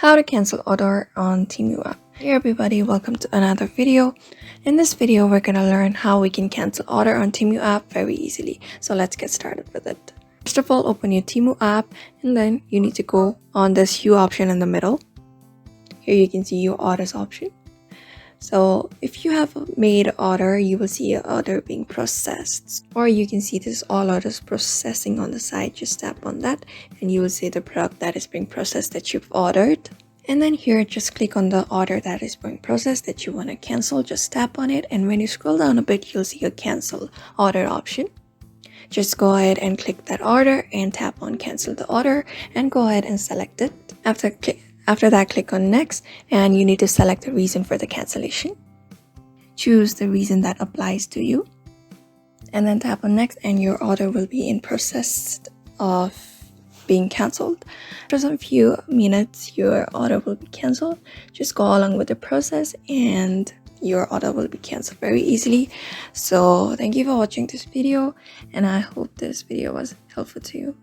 How to cancel order on Temu App. Hey everybody, welcome to another video. In this video, we're gonna learn how we can cancel order on Temu App very easily. So let's get started with it. First of all, open your Temu app and then you need to go on this hue option in the middle. Here you can see your orders option. So if you have made an order, you will see your order being processed, or you can see this all orders processing on the side. Just tap on that and you will see the product that is being processed that you've ordered. And then here, just click on the order that is being processed that you want to cancel. Just tap on it, and when you scroll down a bit, you'll see a cancel order option. Just go ahead and click that order and tap on cancel the order and go ahead and select it. After that, click on next, and you need to select the reason for the cancellation. Choose the reason that applies to you and then tap on next, and your order will be in process of being cancelled. After some few minutes, your order will be cancelled. Just go along with the process and your order will be cancelled very easily. So thank you for watching this video, and I hope this video was helpful to you.